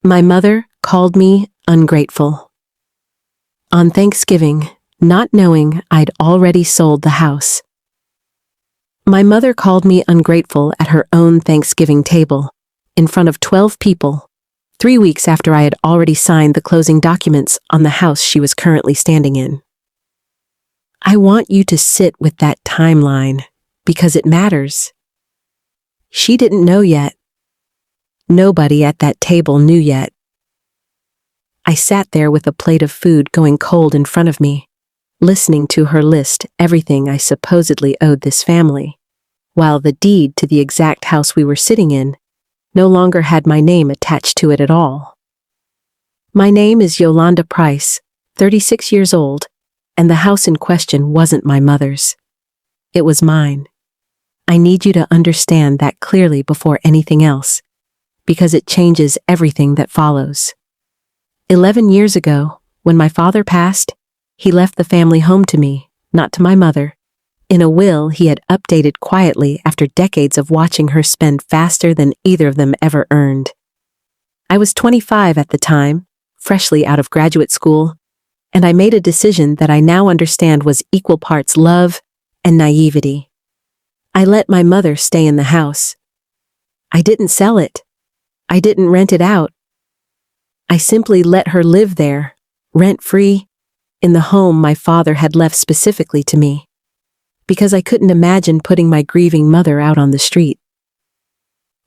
My mother called me ungrateful. On Thanksgiving, not knowing I'd already sold the house. My mother called me ungrateful at her own Thanksgiving table, in front of 12 people, 3 weeks after I had already signed the closing documents on the house she was currently standing in. I want you to sit with that timeline, because it matters. She didn't know yet. Nobody at that table knew yet. I sat there with a plate of food going cold in front of me, listening to her list everything I supposedly owed this family, while the deed to the exact house we were sitting in no longer had my name attached to it at all. My name is Yolanda Price, 36 years old, and the house in question wasn't my mother's. It was mine. I need you to understand that clearly before anything else, because it changes everything that follows. 11 years ago, when my father passed, he left the family home to me, not to my mother, in a will he had updated quietly after decades of watching her spend faster than either of them ever earned. I was 25 at the time, freshly out of graduate school, and I made a decision that I now understand was equal parts love and naivety. I let my mother stay in the house. I didn't sell it. I didn't rent it out. I simply let her live there, rent-free, in the home my father had left specifically to me, because I couldn't imagine putting my grieving mother out on the street.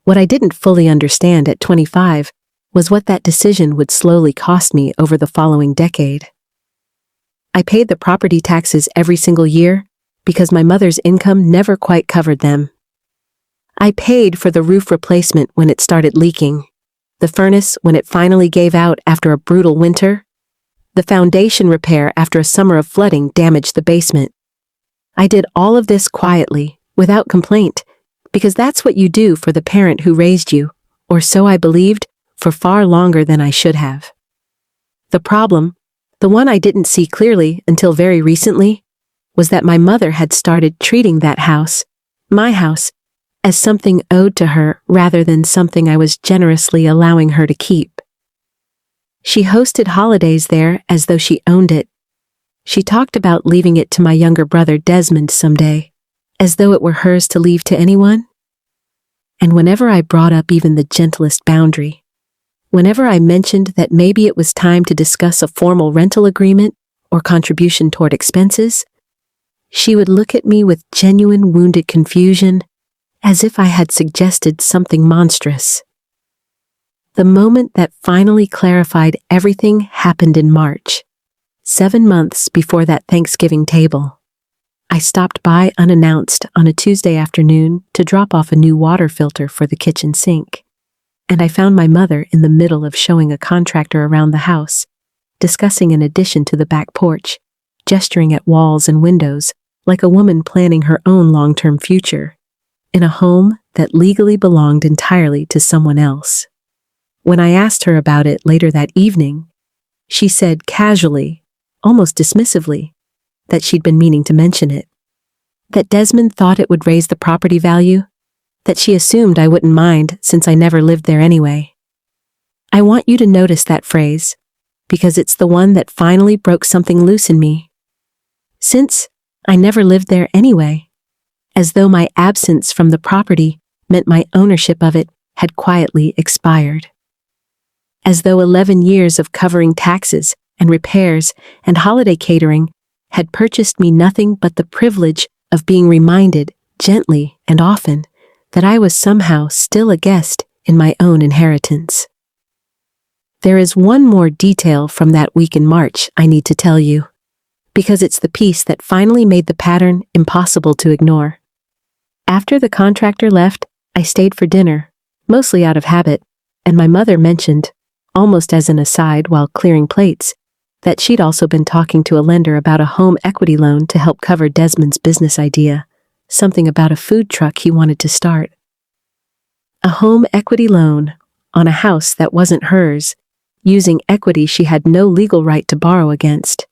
What I didn't fully understand at 25 was what that decision would slowly cost me over the following decade. I paid the property taxes every single year because my mother's income never quite covered them. I paid for the roof replacement when it started leaking, the furnace when it finally gave out after a brutal winter, the foundation repair after a summer of flooding damaged the basement. I did all of this quietly, without complaint, because that's what you do for the parent who raised you, or so I believed, for far longer than I should have. The problem, the one I didn't see clearly until very recently, was that my mother had started treating that house, my house, as something owed to her rather than something I was generously allowing her to keep. She hosted holidays there as though she owned it. She talked about leaving it to my younger brother Desmond someday, as though it were hers to leave to anyone. And whenever I brought up even the gentlest boundary, whenever I mentioned that maybe it was time to discuss a formal rental agreement or contribution toward expenses, she would look at me with genuine wounded confusion, as if I had suggested something monstrous. The moment that finally clarified everything happened in March, 7 months before that Thanksgiving table. I stopped by unannounced on a Tuesday afternoon to drop off a new water filter for the kitchen sink, and I found my mother in the middle of showing a contractor around the house, discussing an addition to the back porch, gesturing at walls and windows like a woman planning her own long-term future, in a home that legally belonged entirely to someone else. When I asked her about it later that evening, she said casually, almost dismissively, that she'd been meaning to mention it, that Desmond thought it would raise the property value, that she assumed I wouldn't mind since I never lived there anyway. I want you to notice that phrase, because it's the one that finally broke something loose in me. Since I never lived there anyway, as though my absence from the property meant my ownership of it had quietly expired. As though 11 years of covering taxes and repairs and holiday catering had purchased me nothing but the privilege of being reminded, gently and often, that I was somehow still a guest in my own inheritance. There is one more detail from that week in March I need to tell you, because it's the piece that finally made the pattern impossible to ignore. After the contractor left, I stayed for dinner, mostly out of habit, and my mother mentioned, almost as an aside while clearing plates, that she'd also been talking to a lender about a home equity loan to help cover Desmond's business idea, something about a food truck he wanted to start. A home equity loan on a house that wasn't hers, using equity she had no legal right to borrow against.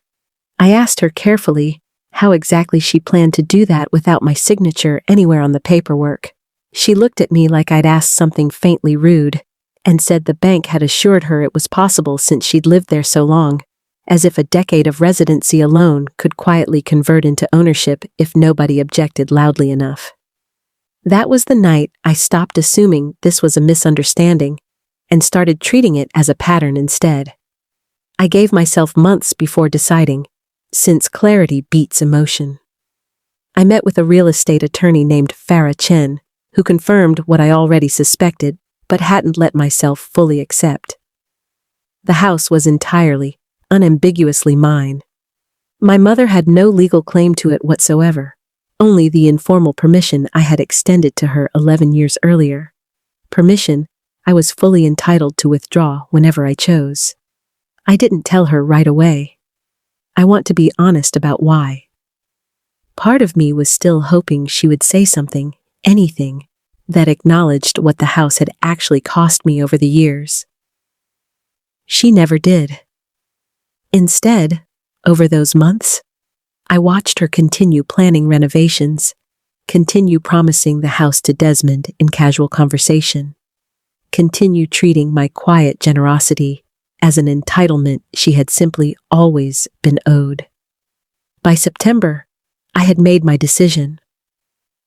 I asked her carefully how exactly she planned to do that without my signature anywhere on the paperwork. She looked at me like I'd asked something faintly rude, and said the bank had assured her it was possible since she'd lived there so long, as if a decade of residency alone could quietly convert into ownership if nobody objected loudly enough. That was the night I stopped assuming this was a misunderstanding and started treating it as a pattern instead. I gave myself months before deciding, since clarity beats emotion. I met with a real estate attorney named Farah Chen, who confirmed what I already suspected but hadn't let myself fully accept. The house was entirely, unambiguously mine. My mother had no legal claim to it whatsoever, only the informal permission I had extended to her 11 years earlier. Permission I was fully entitled to withdraw whenever I chose. I didn't tell her right away. I want to be honest about why. Part of me was still hoping she would say something, anything, that acknowledged what the house had actually cost me over the years. She never did. Instead, over those months, I watched her continue planning renovations, continue promising the house to Desmond in casual conversation, continue treating my quiet generosity as an entitlement she had simply always been owed. By September, I had made my decision.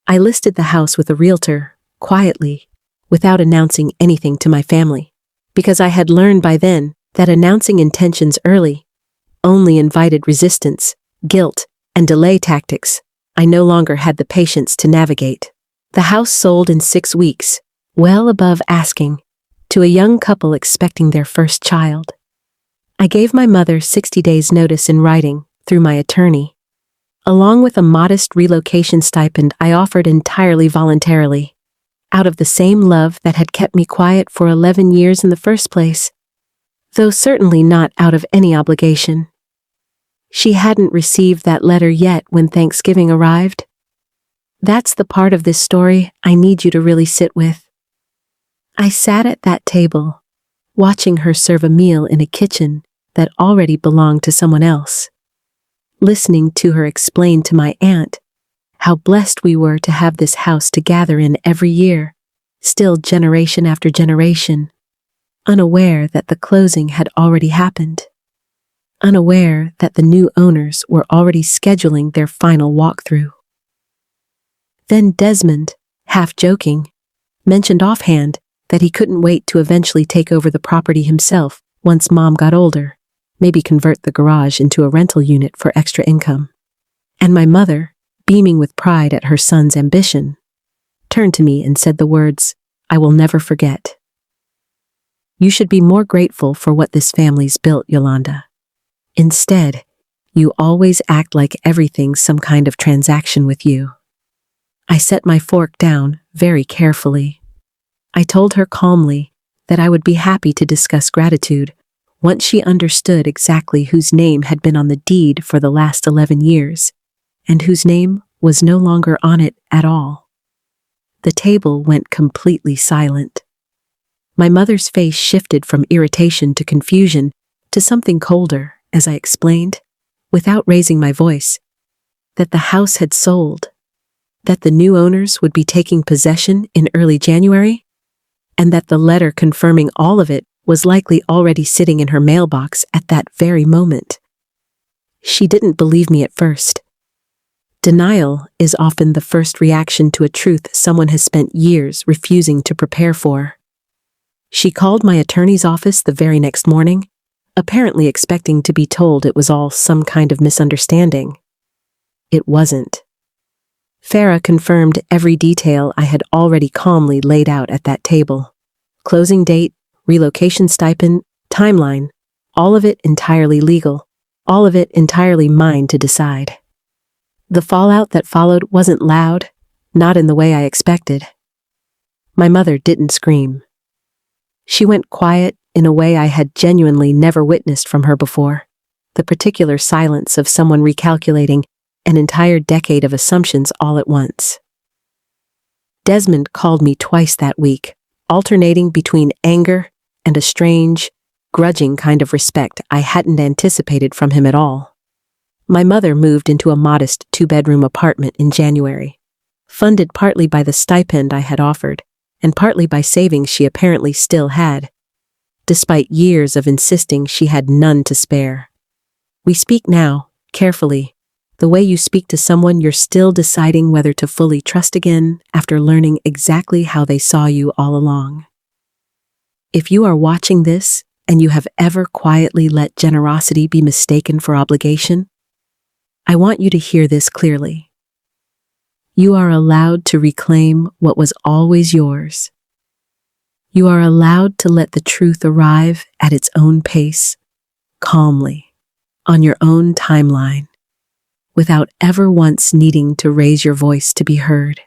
I listed the house with a realtor, quietly, without announcing anything to my family, because I had learned by then that announcing intentions early only invited resistance, guilt, and delay tactics I no longer had the patience to navigate. The house sold in 6 weeks, well above asking, to a young couple expecting their first child. I gave my mother 60 days' notice in writing through my attorney, along with a modest relocation stipend I offered entirely voluntarily, out of the same love that had kept me quiet for 11 years in the first place, though certainly not out of any obligation. She hadn't received that letter yet when Thanksgiving arrived. That's the part of this story I need you to really sit with. I sat at that table, watching her serve a meal in a kitchen that already belonged to someone else, listening to her explain to my aunt how blessed we were to have this house to gather in every year, still generation after generation, unaware that the closing had already happened, unaware that the new owners were already scheduling their final walkthrough. Then Desmond, half joking, mentioned offhand that he couldn't wait to eventually take over the property himself once Mom got older, maybe convert the garage into a rental unit for extra income. And my mother, beaming with pride at her son's ambition, turned to me and said the words I will never forget. "You should be more grateful for what this family's built, Yolanda. Instead, you always act like everything's some kind of transaction with you." I set my fork down very carefully. I told her calmly that I would be happy to discuss gratitude once she understood exactly whose name had been on the deed for the last 11 years, and whose name was no longer on it at all. The table went completely silent. My mother's face shifted from irritation to confusion to something colder as I explained, without raising my voice, that the house had sold, that the new owners would be taking possession in early January, and that the letter confirming all of it was likely already sitting in her mailbox at that very moment. She didn't believe me at first. Denial is often the first reaction to a truth someone has spent years refusing to prepare for. She called my attorney's office the very next morning, apparently expecting to be told it was all some kind of misunderstanding. It wasn't. Farah confirmed every detail I had already calmly laid out at that table. Closing date, relocation stipend, timeline, all of it entirely legal, all of it entirely mine to decide. The fallout that followed wasn't loud, not in the way I expected. My mother didn't scream. She went quiet in a way I had genuinely never witnessed from her before, the particular silence of someone recalculating an entire decade of assumptions all at once. Desmond called me twice that week, alternating between anger and a strange, grudging kind of respect I hadn't anticipated from him at all. My mother moved into a modest 2-bedroom apartment in January, funded partly by the stipend I had offered, and partly by savings she apparently still had, despite years of insisting she had none to spare. We speak now, carefully, the way you speak to someone you're still deciding whether to fully trust again after learning exactly how they saw you all along. If you are watching this and you have ever quietly let generosity be mistaken for obligation, I want you to hear this clearly. You are allowed to reclaim what was always yours. You are allowed to let the truth arrive at its own pace, calmly, on your own timeline, without ever once needing to raise your voice to be heard.